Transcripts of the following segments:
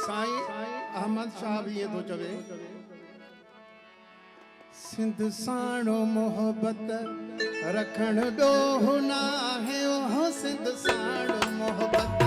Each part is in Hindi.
साईं अहमद शाह भी ये तो चवे सिंध साणो मोहब्बत रखण ॾोह ना है ओ सिंध साणो मोहब्बत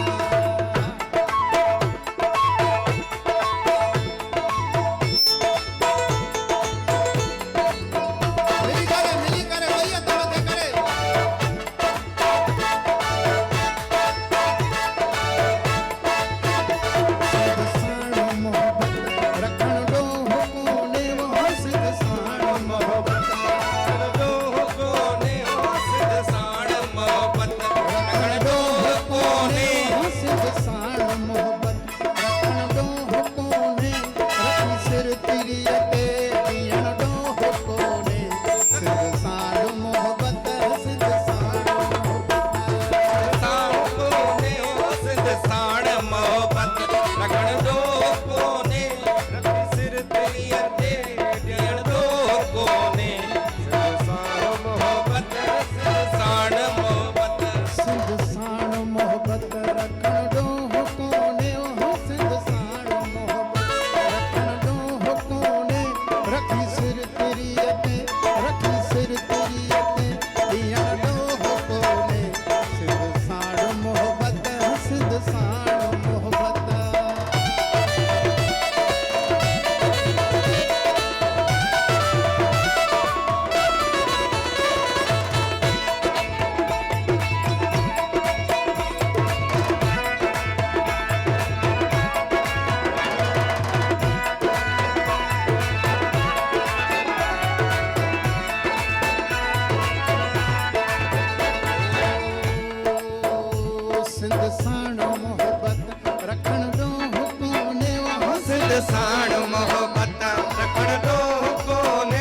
साण मोहब्बत रखण ॾोह कोने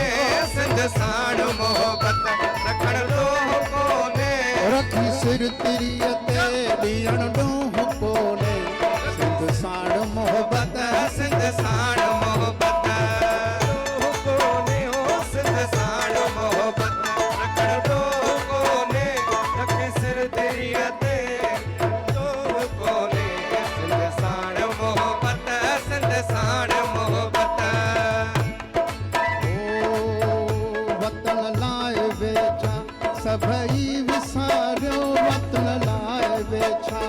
सिंध साण मोहब्बत रखण ॾोह कोने रखी सिर तिरीअ ते ॾियण ॾोह कोने सिंध साण मोहब्बत सिंध साण मोहब्बत ॾोह कोने ओ सिंध साण मोहब्बत रखण ॾोह कोने रखी सिर तिरीअ ते ॾोह कोने सिंध साण मोहब्बत सिंध साण मोहब्बत वतन लाइ वेठा सभई विसारियो वतन लाइ वेठा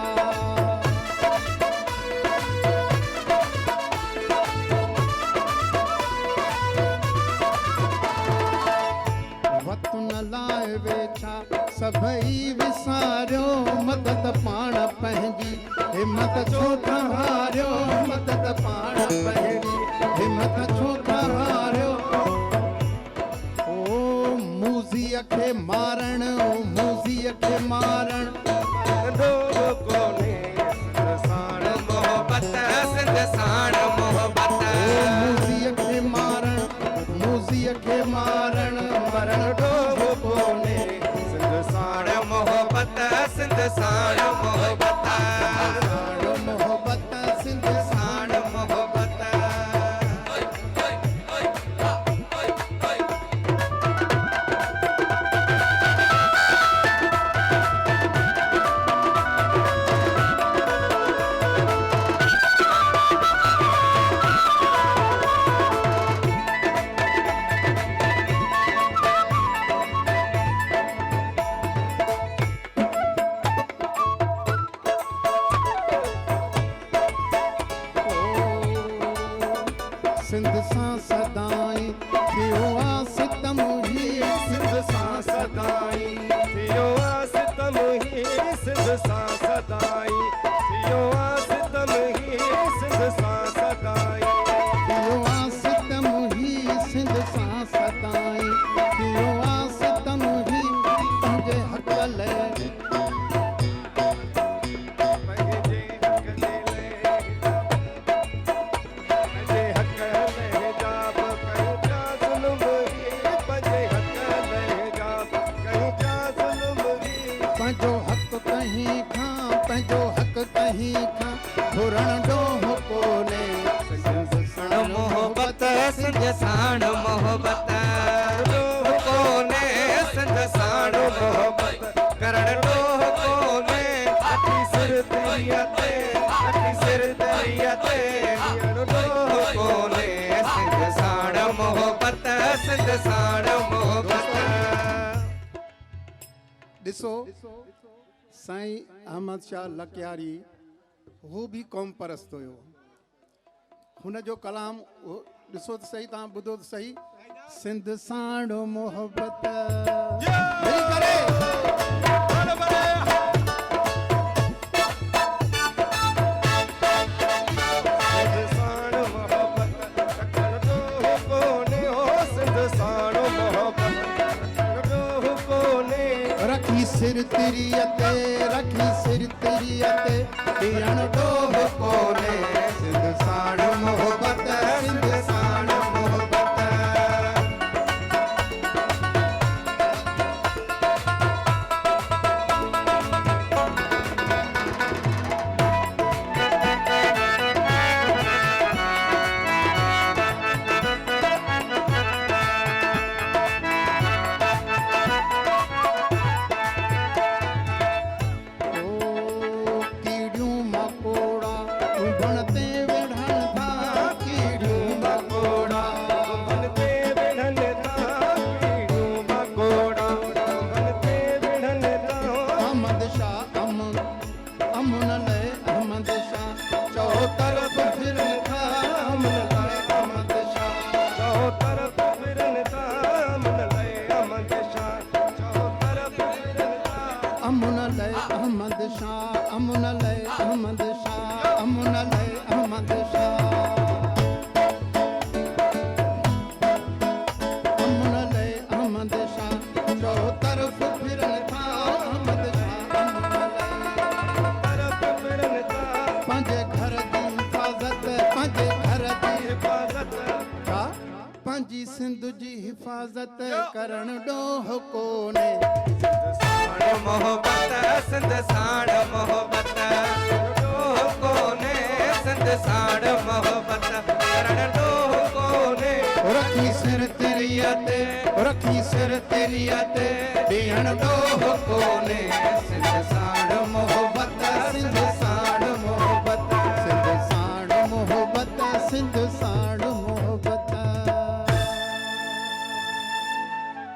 वतन लाइ वेठा सभई विसारियो मदद पाण पंहिंजी हिम्मत छो था हारियो मदद पाण पंहिंजी हिम्मत छो था हारियो ओ मूज़ीअ खे मारण ओ मूज़ीअ खे मारण ॾोह कोने सिंध साण मोहब्बत सिंध साण मोहब्बत मूज़ीअ खे मारण मूज़ीअ खे मारण मरण ॾोह कोने सिंध साण मोहब्बत सिंध साण मोहब्बत साण मोहब्बत सिंध साण मोहब्बत सिंध सां सदाई थियो आ सितम ही सिंध सां सदाई थियो आ सितम ही सिंध सां सदाई थियो आ सितम ही सिंध सां सदाई थियो आ सितम ही सिंध सां सदाई थियो आ सितम ही तुंहिंजे हक़ लाइ पंहिंजो हक़ कहीं खां घुरण ॾोह कोने सिंध साण मोहब्बत सिंध साण मोहब्बत ॾोह कोने सिंध साण मोहब्बत करण ॾोह कोने ਰੱਖੀ ਸਿਰ ਤੇਰੀਆ ਤੇ ਰੱਖੀ ਸਿਰ ਤੇਰੀਆ ਤੇ ਦੀਆਂ ਲੋਕੋ ਨੇ ਸਿੰਧ ਸਾੜ ਮੁਹੱਬਤ ਸਿੰਧ ਸਾੜ ਮੁਹੱਬਤ ॾिसो साईं अहमद शाह लकियारी हू बि क़ौम परस्त हुयो हुन जो कलाम ॾिसो त सही तव्हां ॿुधो त सही सिंध साण मोहब्बत मिली करे रखी सिर तिरिया ते रखी सिर तिरिया ते ॾियण ॾोह कोने सिंध साण मोहब्बत सिंध साण मोहब्बत अहमद शाह अमुन लय अहमद शाह अमुन लय अहमद शाह अमुन लय अहमद शाह चो तरफ फिरन था अहमद शाह अमुन लय तरफ फिरन था पंहिंजे घर जी हिफ़ाज़त पंहिंजे घर जी हिफ़ाज़त का पंहिंजी सिंध जी हिफ़ाज़त करण ॾोह कोने मोहब्बत सिंध साड़ मोहब्बत ॾोह कोने सिंध साड़ मोहब्बत करण ॾोह कोने रखी सिर तिरिया ते रखी सिर तिरिया ते ॾियण ॾोह कोने सिंध साड़